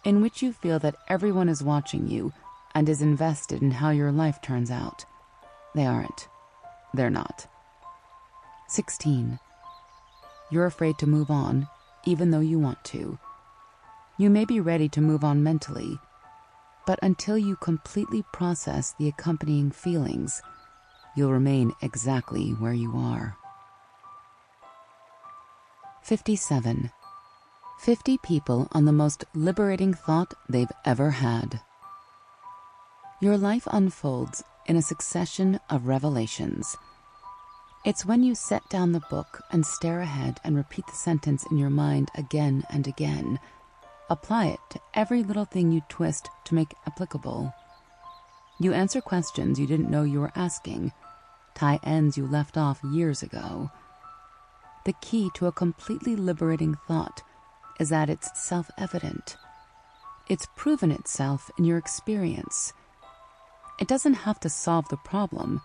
in which you feel that everyone is watching you and is invested in how your life turns out. They aren't. They're not. 16. You're afraid to move on, even though you want to. You may be ready to move on mentally, but until you completely process the accompanying feelings, you'll remain exactly where you are. 57. 50 people on the most liberating thought they've ever had. Your life unfolds in a succession of revelations. It's when you set down the book and stare ahead and repeat the sentence in your mind again and again. Apply it to every little thing you twist to make applicable. You answer questions you didn't know you were asking, tie ends you left off years ago. the key to a completely liberating thought is that it's self-evident. It's proven itself in your experience. It doesn't have to solve the problem.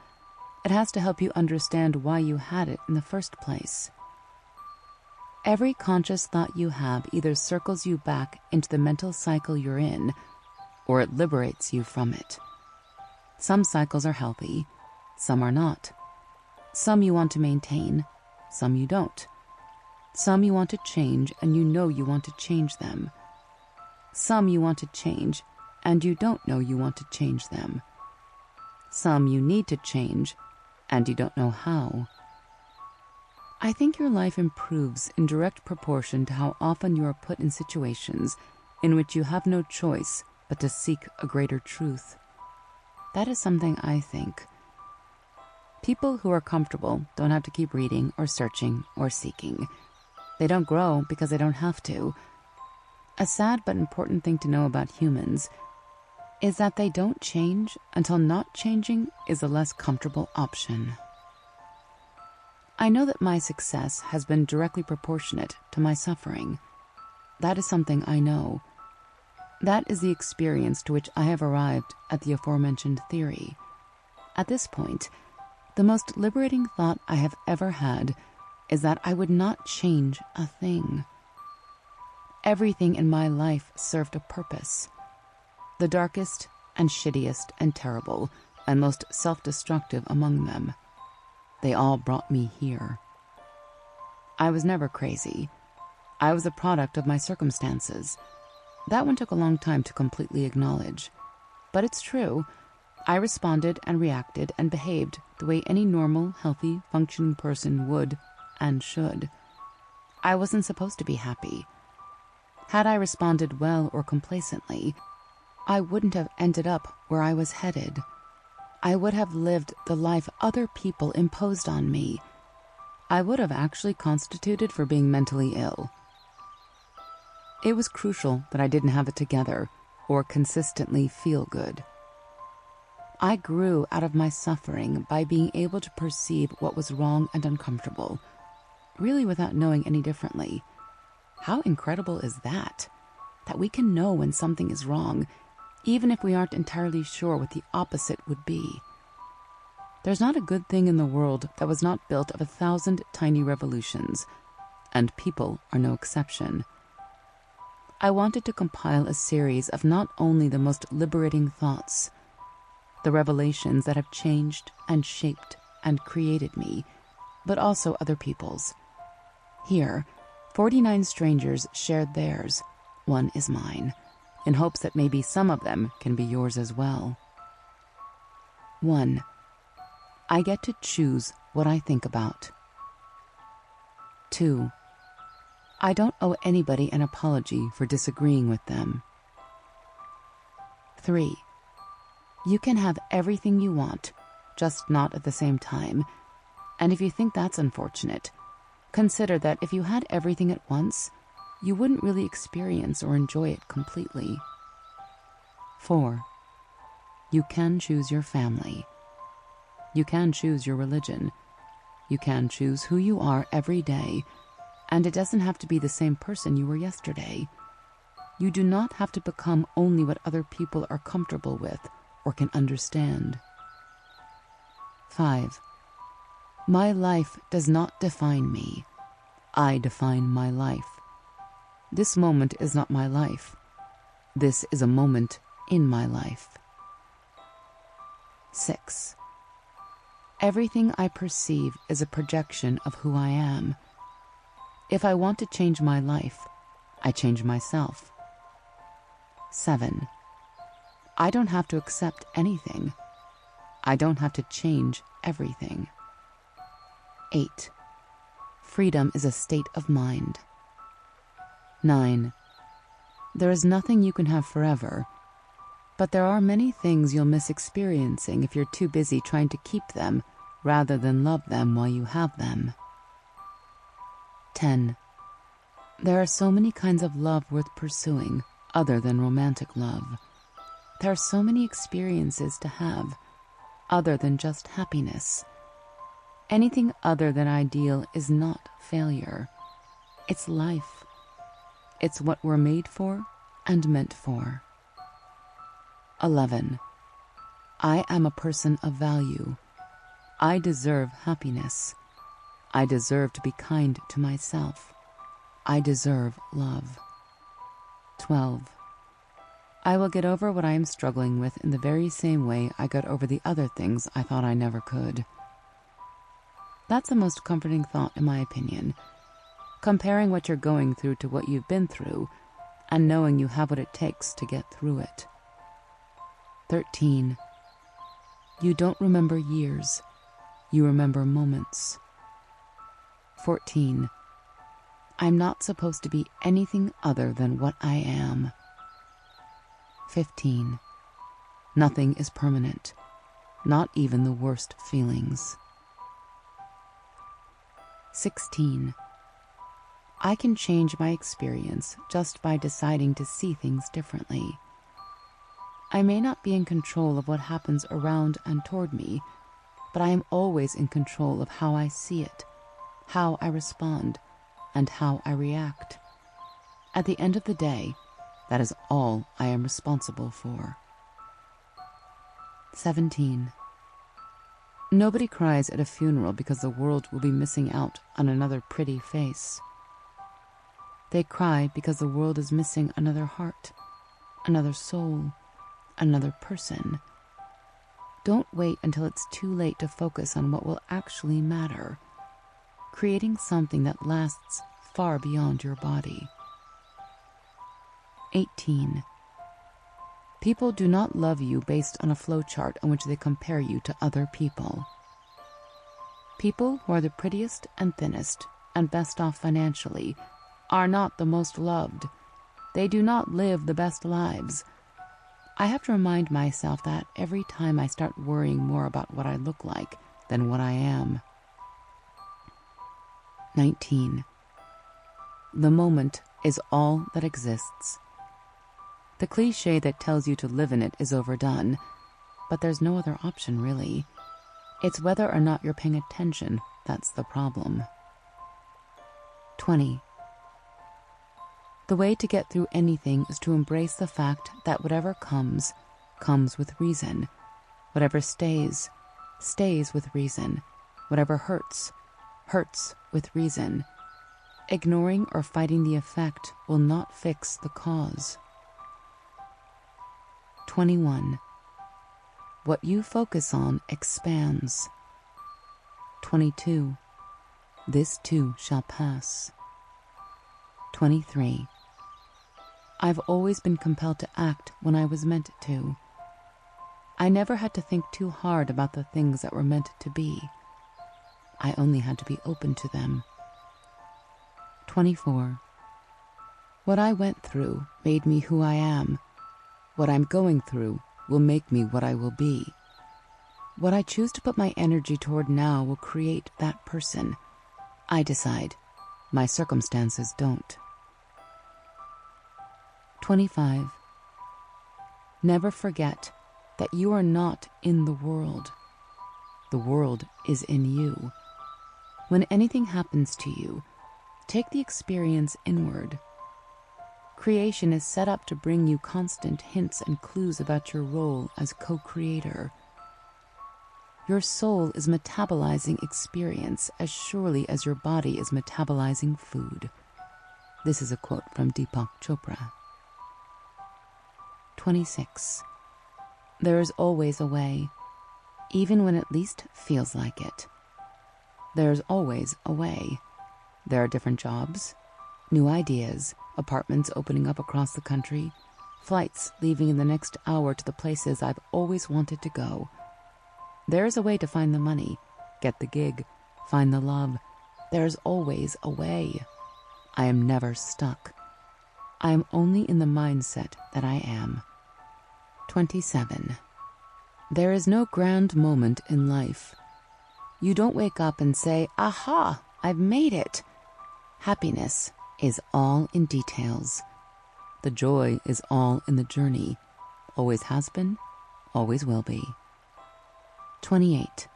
It has to help you understand why you had it in the first place. Every conscious thought you have either circles you back into the mental cycle you're in, or it liberates you from it. Some cycles are healthy, some are not. Some you want to maintain, some you don't. Some you want to change and you know you want to change them. Some you want to change and you don't know you want to change them. Some you need to change and you don't know how. I think your life improves in direct proportion to how often you are put in situations in which you have no choice but to seek a greater truth. That is something I think. People who are comfortable don't have to keep reading or searching or seeking. They don't grow because they don't have to. A sad but important thing to know about humans is that they don't change until not changing is a less comfortable option. I know that my success has been directly proportionate to my suffering. That is something I know. That is the experience to which I have arrived at the aforementioned theory. At this point, the most liberating thought I have ever had is that I would not change a thing. Everything in my life served a purpose. The darkest and shittiest and terrible and most self-destructive among them. They all brought me here. I was never crazy. I was a product of my circumstances. That one took a long time to completely acknowledge. But it's true. I responded and reacted and behaved the way any normal, healthy, functioning person would and should. I wasn't supposed to be happy. Had I responded well or complacently, I wouldn't have ended up where I was headed. I would have lived the life other people imposed on me. I would have actually constituted for being mentally ill. It was crucial that I didn't have it together or consistently feel good. I grew out of my suffering by being able to perceive what was wrong and uncomfortable, really without knowing any differently. How incredible is that? That we can know when something is wrong, even if we aren't entirely sure what the opposite would be. There's not a good thing in the world that was not built of 1,000 tiny revolutions, and people are no exception. I wanted to compile a series of not only the most liberating thoughts, the revelations that have changed and shaped and created me, but also other people's. Here, 49 strangers shared theirs. One is mine, in hopes that maybe some of them can be yours as well. 1. I get to choose what I think about. 2. I don't owe anybody an apology for disagreeing with them. 3. You can have everything you want, just not at the same time. And if you think that's unfortunate, consider that if you had everything at once, you wouldn't really experience or enjoy it completely. 4. You can choose your family. You can choose your religion. You can choose who you are every day, and it doesn't have to be the same person you were yesterday. You do not have to become only what other people are comfortable with or can understand. 5. My life does not define me. I define my life. This moment is not my life. This is a moment in my life. 6. Everything I perceive is a projection of who I am. If I want to change my life, I change myself. 7. I don't have to accept anything. I don't have to change everything. 8. Freedom is a state of mind. 9. There is nothing you can have forever, but there are many things you'll miss experiencing if you're too busy trying to keep them rather than love them while you have them. 10. There are so many kinds of love worth pursuing other than romantic love. There are so many experiences to have other than just happiness. Anything other than ideal is not failure. It's life. It's what we're made for and meant for. 11. I am a person of value. I deserve happiness. I deserve to be kind to myself. I deserve love. 12. I will get over what I am struggling with in the very same way I got over the other things I thought I never could. That's the most comforting thought, in my opinion. Comparing what you're going through to what you've been through, and knowing you have what it takes to get through it. 13. You don't remember years. You remember moments. 14. I'm not supposed to be anything other than what I am. 15. Nothing is permanent, not even the worst feelings. 16. I can change my experience just by deciding to see things differently. I may not be in control of what happens around and toward me, but I am always in control of how I see it, how I respond, and how I react. At the end of the day, that is all I am responsible for. 17. Nobody cries at a funeral because the world will be missing out on another pretty face. They cry because the world is missing another heart, another soul, another person. Don't wait until it's too late to focus on what will actually matter, creating something that lasts far beyond your body. 18. People do not love you based on a flowchart on which they compare you to other people. People who are the prettiest and thinnest and best off financially are not the most loved. They do not live the best lives. I have to remind myself that every time I start worrying more about what I look like than what I am. 19. The moment is all that exists. The cliche that tells you to live in it is overdone, but there's no other option, really. It's whether or not you're paying attention that's the problem. 20. The way to get through anything is to embrace the fact that whatever comes, comes with reason. Whatever stays, stays with reason. Whatever hurts, hurts with reason. Ignoring or fighting the effect will not fix the cause. 21. What you focus on expands. 22. This too shall pass. 23. I've always been compelled to act when I was meant to. I never had to think too hard about the things that were meant to be. I only had to be open to them. 24. What I went through made me who I am. What I'm going through will make me what I will be. What I choose to put my energy toward now will create that person. I decide. My circumstances don't. 25. Never forget that you are not in the world. The world is in you. When anything happens to you, take the experience inward. Creation is set up to bring you constant hints and clues about your role as co-creator. Your soul is metabolizing experience as surely as your body is metabolizing food. This is a quote from Deepak Chopra. 26. There is always a way, even when it least feels like it. There is always a way. There are different jobs, new ideas, apartments opening up across the country, flights leaving in the next hour to the places I've always wanted to go. There is a way to find the money, get the gig, find the love. There is always a way. I am never stuck. I am only in the mindset that I am. 27. There is no grand moment in life. You don't wake up and say, "Aha, I've made it." Happiness is all in details. The joy is all in the journey. Always has been, always will be. 28.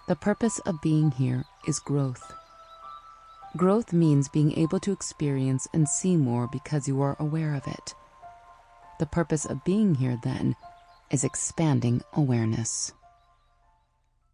The purpose of being here is growth. Growth means being able to experience and see more because you are aware of it. The purpose of being here, then, is expanding awareness.